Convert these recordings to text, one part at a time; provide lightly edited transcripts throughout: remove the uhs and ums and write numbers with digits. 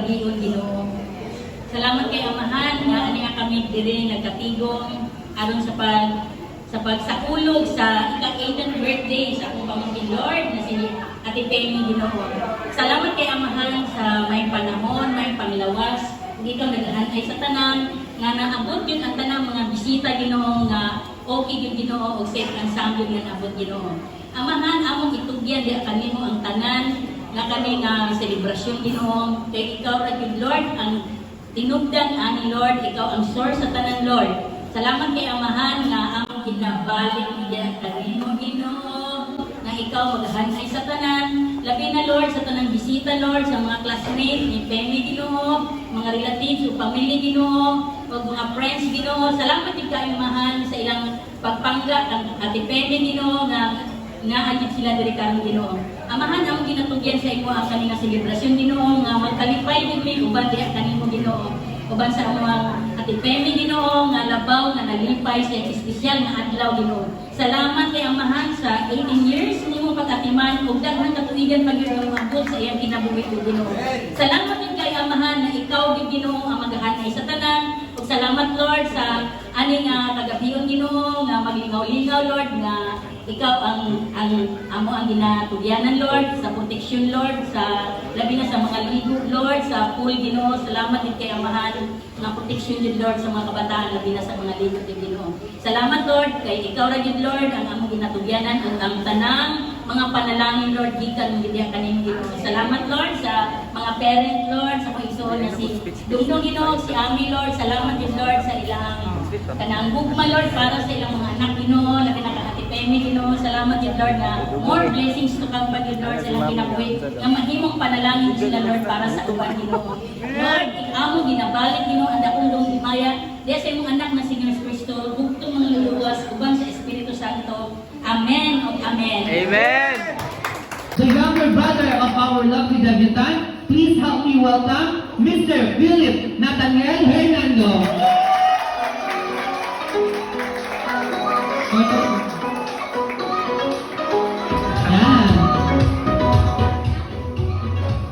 gabion Ginoo. Salamat kay Amahan nga ani kami diri nagkatigong aron sa pagsakulog sa ika-8th birthday sa akong pamangkin Lord na si Ate Penny Ginoo. Salamat kay Amahan sa may panahon, may panglawas, hindi ka naghahanay sa tanan nga naabot yun ang tanang mga bisita Ginoo nga okay yun Ginoo o safe and sound yun nga naabot Ginoo. Amahan among itugyan di kanimo ang tanan nga kani nga selebrasyon Ginoo kay ikaw ra gyud Lord ang tinubdan ani Lord, ikaw ang source sa tanan Lord. Salamat kay Amahan nga among ginabalik diyan kanimo Ginoo na ikaw maghanay sa tanan, labi na Lord sa tanang bisita Lord, sa mga classmates ni Penny Ginoo, mga relatives o pamilya Ginoo, o mga friends Ginoo. Salamat kay Amahan sa ilang pagpangga ang Ate Penny Ginoo nga naagit sila diri karon Ginoo. Amahan ang ginatugyan sa imo ang kanina selebrasyon Ginoo nga magkalipay dinhi uban diha kanimo Ginoo. Uban sa mga Ate Penny Ginoo nga labaw nga nalipay sa espesyal nga adlaw Ginoo. Salamat kay Amahan sa 18 years nimo pag-atiman ug daghang katuigan pagyud maabot sa iyang kinabuhi Ginoo. Salamat din kay Amahan na ikaw gid Ginoo ang magahanay sa tanan. Ug salamat Lord sa ani nga kagabion Ginoo nga maglingaw-lingaw Lord nga ikaw ang amo ang ginatugyanan Lord sa protection Lord sa labi na sa mga ligo Lord sa pool Ginoo. Salamat din kay Amahan nga protection din Lord sa mga kabataan labi na sa mga ligo din Ginoo. Salamat Lord kay ikaw ra gid Lord ang among ginatugyanan ang tanang mga panalangin Lord gikan mo gid kanimo Ginoo. Salamat Lord sa mga parent Lord sa pagsuon na si Dungdong Ginoo, si Ami Lord. Salamat din Lord sa ilang kanang gugma Lord para sa ilang mga anak Ginoo labi na Ate Penny Ginoo. Salamat din Lord na more blessings to come pa din Lord sa ilang kinabuhi nga mahimong panalangin sila Lord para sa uban Ginoo. Lord, amo ginabalik Ginoo ang dakong himaya diya sa imong anak na si Jesus Kristo bugtong mga luluwas uban sa Espiritu Santo. Amen o amen. Amen. The younger brother of our lovely debutant, please help me welcome Mr. Philip Nathaniel Hernando.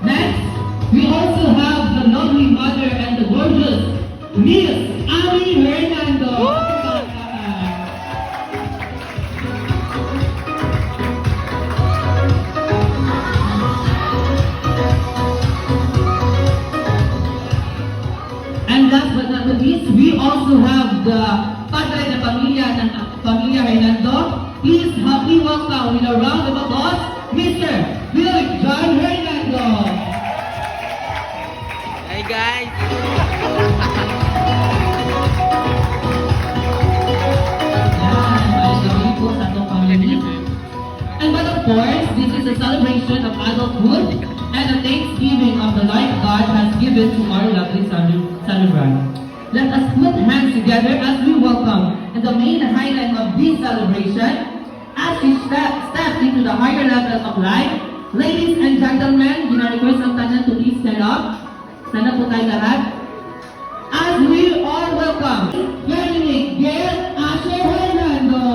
Next, we also have the lovely mother and the gorgeous Miss Ami Hernando. And last but not the least, we also have the padre de familia ng Pamilya Hernando. Please help me welcome with a round of applause, Mr. Philip John Hernando. Hey guys. And but of course, this is a celebration of adulthood and a thanksgiving of the life God has given to our lovely celebrant. Let us put hands together as we welcome and the main highlight of this celebration as we step into the higher level of life. Ladies and gentlemen, gina-request ang tanan to please stand up. Stand up po tayo lahat. As we all welcome Dominic Gail Asher Hernando.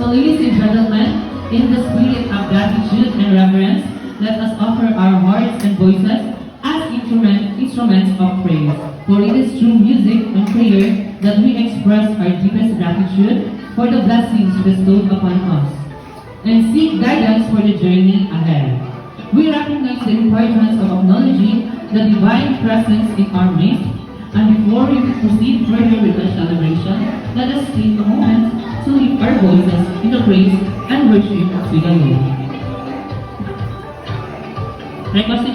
So ladies and gentlemen, in the spirit of gratitude and reverence, let us offer our hearts and voices as instruments of praise. For it is through music and prayer that we express our deepest gratitude for the blessings bestowed upon us and seek guidance for the journey ahead. We recognize the importance of acknowledging the divine presence in our midst And before we proceed further with the celebration, let us take a moment to lift our voices in the praise and worship to the Lord. Requesting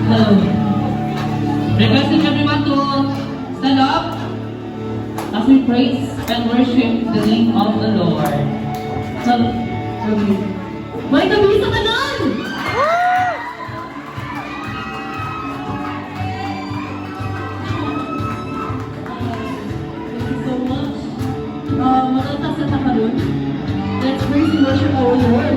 Hello. Requesting everyone to stand up as we praise and worship the name of the Lord. So, may kami sa kanan! Thank you so much. Manata sa takalun. Let's praise and worship our Lord.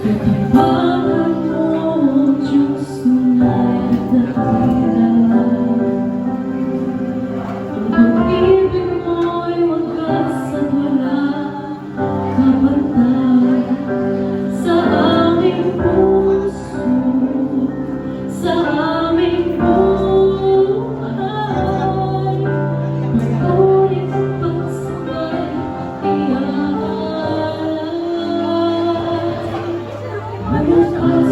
Katibagan mo ang Diyos tunay at dakilang. Ang pag-ibig mo'y wagas at walang kapantay sa aming puso, sa aming buhay. Patuloy ang pagsabay, iyan. Ayos ang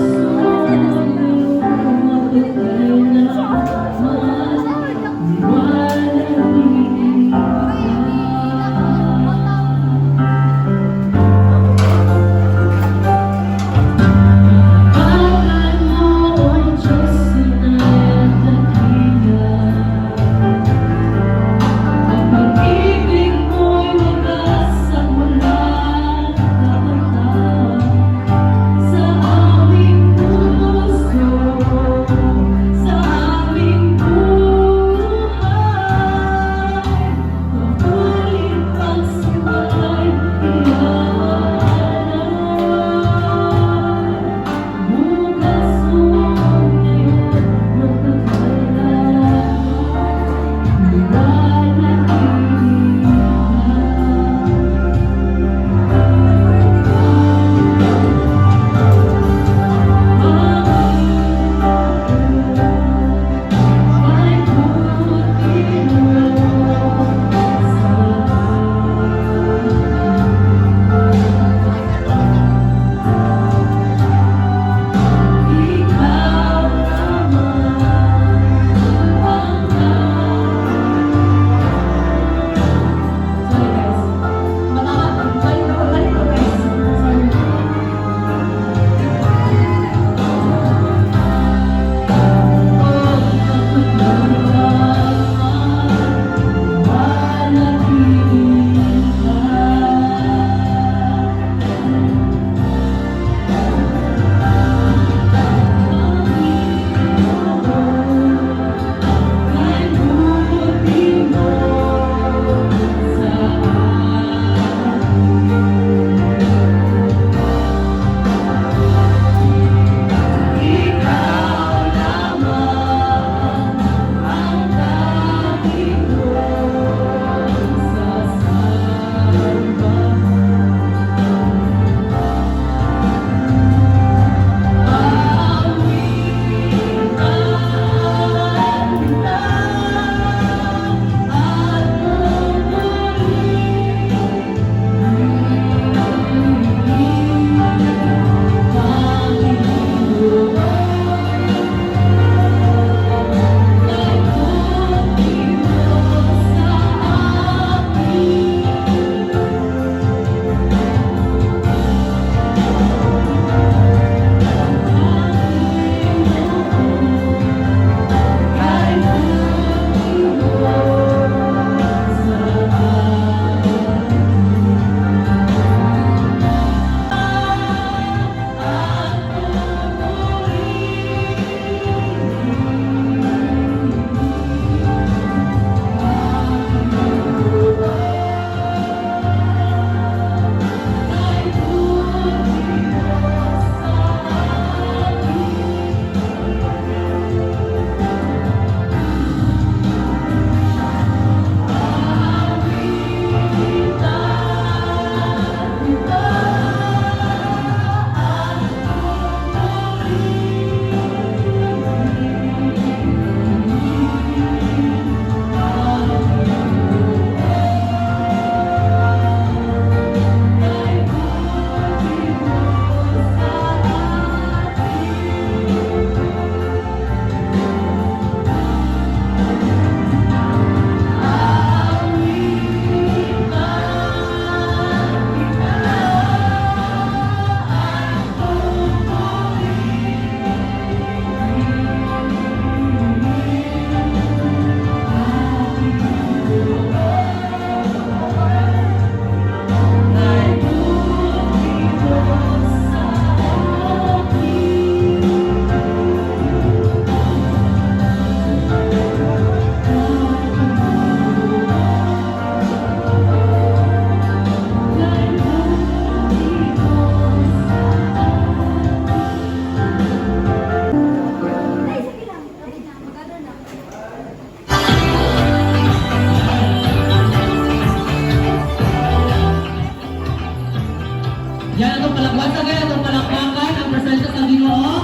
Yan itong palakwan. Again, itong palakpakan ang presensya sa Ginoo.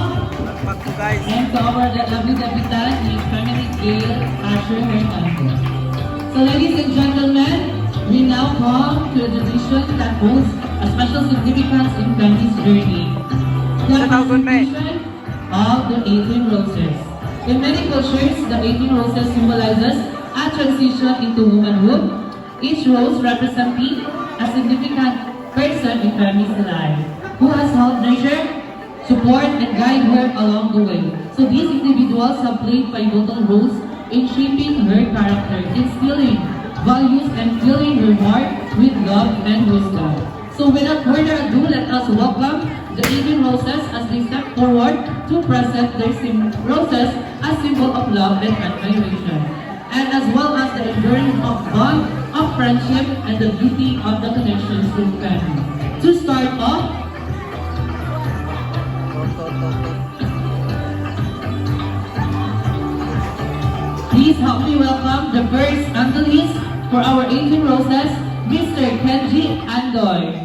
And to our lovely debutant, ni Family Gail Asher Hernando. So ladies and gentlemen, we now come to a tradition that holds a special significance in family's journey. The presentation of the 18 roses. In many cultures, the 18 roses symbolizes a transition into womanhood, each rose representing a significant person in family's life who has helped nurture, support, and guide her along the way. So these individuals have played pivotal roles in shaping her character, instilling values, and filling her heart with love and wisdom. So without further ado, let us welcome the 18 roses as they step forward to present their roses as symbol of love and admiration, and as well as the enduring of bond of friendship and the beauty of the connections in family. To start off, please help me welcome the first Angeles for our 18 roses, Mr. Kenji Andoy.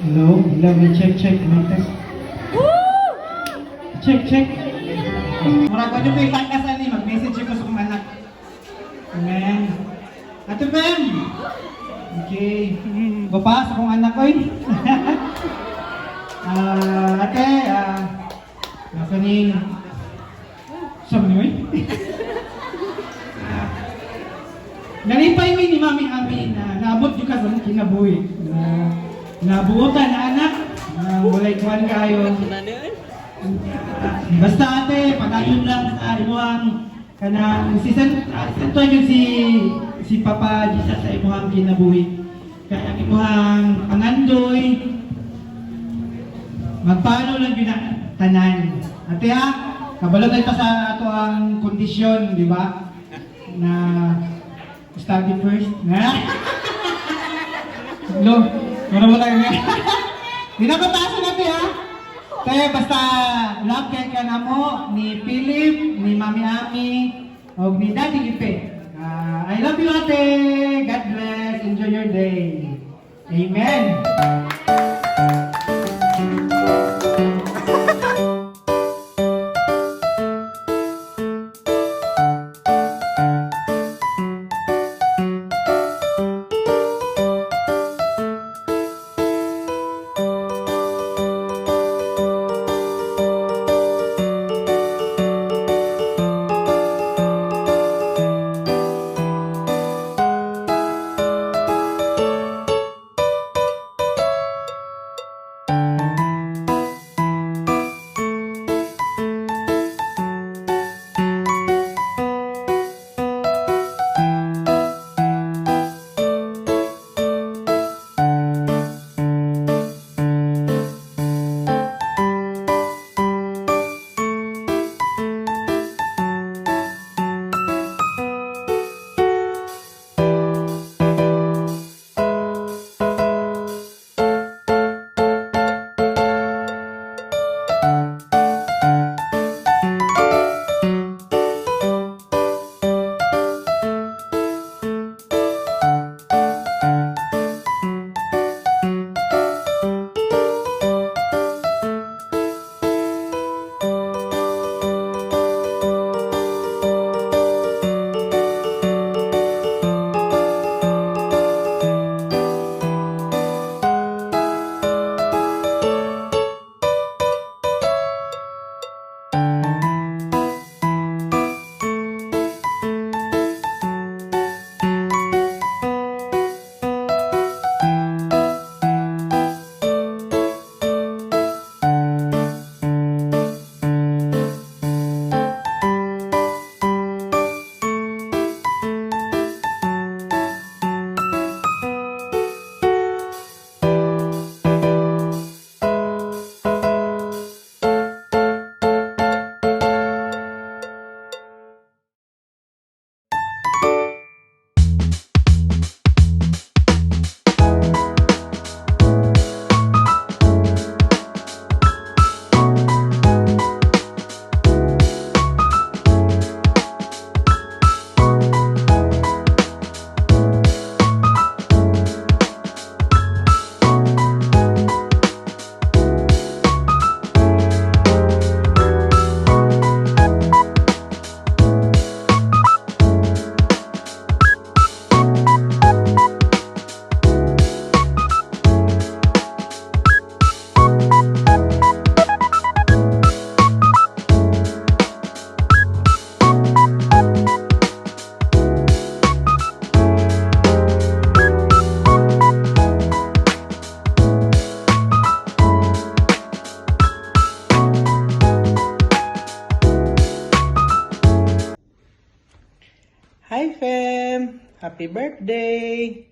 Hello, hello, check, mic test. Check. Murag ko nyo ilang kasan ni, mag-message ko sa kong anak. Amen. Ato Bem! Okay. Bapa sa kong anak ko ate, nasa ni... Saan mo yun? Nalipay mi ni Mami Ami na naabot yung ka sa kinabuhi. Nabuotan na anak, walay kuhan kayo. Basta ate, padayon lang sa imuhang kanang ito yun si Papa Jesus sa imuhang kinabuhi. Kaya ang imuhang pangandoy, magpaano lang yun tanan. Ate ha, kabalo tayo pa sa ato ang kondisyon, di ba? Na study first. Lo, meron mo tayo nga. Dinapatasan natin ha. Kaya basta love kay ka na mo ni Philip, ni Mami Ami, o ni Daddy Ipe. I love you ate. God bless. Enjoy your day. Amen. Happy birthday!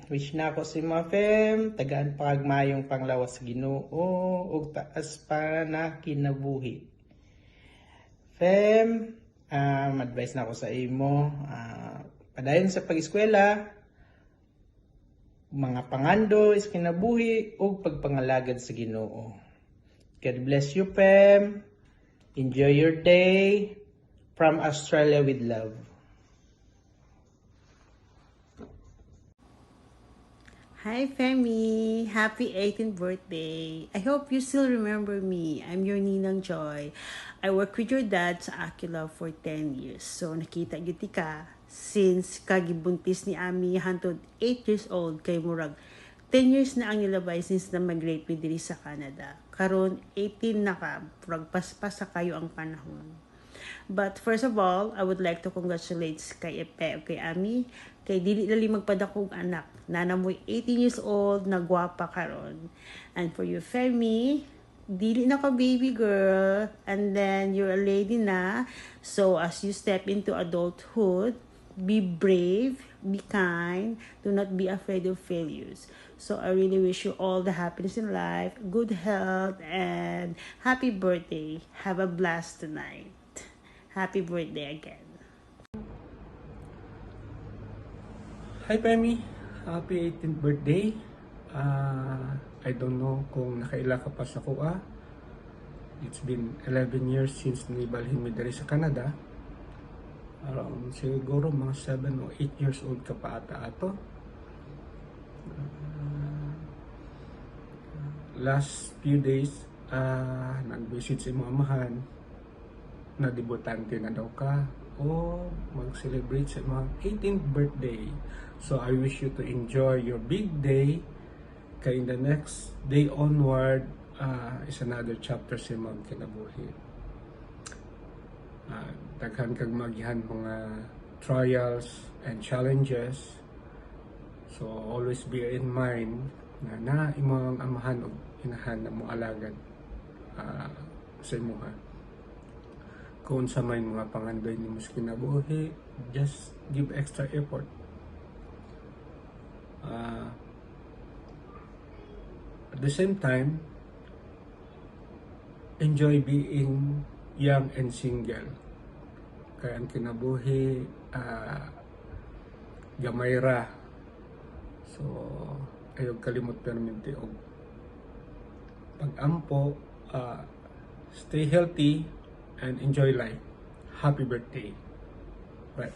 Wish na ako si Mafem, tagaan pagmayong panglawas sa Ginoo ug taas pa na kinabuhi. Fem, advice na ako sa imo, padayon sa pag-eskwela, mga pangando is kinabuhi ug pagpangalagad sa Ginoo. God bless you, Fem. Enjoy your day. From Australia with love. Hi Femi! Happy 18th birthday! I hope you still remember me. I'm your Ninang Joy. I work with your dad sa Aquila for 10 years. So nakita gyud ka since kagibuntis ni Ami hantod 8 years old kay murag 10 years na ang nilabay since na migrate mi diri sa Canada. Karon 18 na ka, murag paspas sa kayo ang panahon. But first of all, I would like to congratulate kay Epe o kay Ami kay dili dali magpadakog anak. Nana mo'y 18 years old, nagwapa karon. And for you, Femi, dili na ka baby girl, and then you're a lady na. So as you step into adulthood, be brave, be kind, do not be afraid of failures. So I really wish you all the happiness in life, good health, and happy birthday. Have a blast tonight. Happy birthday again. Hi Femi, happy 18th birthday. I don't know kung nakaila ka pa sa kuha. It's been 11 years since nibalhin mi diri sa Canada. Around siguro mga 7 o 8 years old ka pa ata ato. Last few days, nag-visit si mga amahan. Na debutante na daw ka o mag-celebrate sa mga 18th birthday. So I wish you to enjoy your big day. Kay in the next day onward is another chapter sa mga kinabuhi. Daghan kag magihan mga trials and challenges. So always bear in mind na imong amahan o inahan na mo alagad sa imuha. Kung sa may mga pangandoy ni mas kinabuhi, just give extra effort. At the same time, enjoy being young and single. Kaya ang kinabuhi, gamay ra. So, ayaw kalimot perminti og pag-ampo, stay healthy, and enjoy life. Happy birthday. Bye.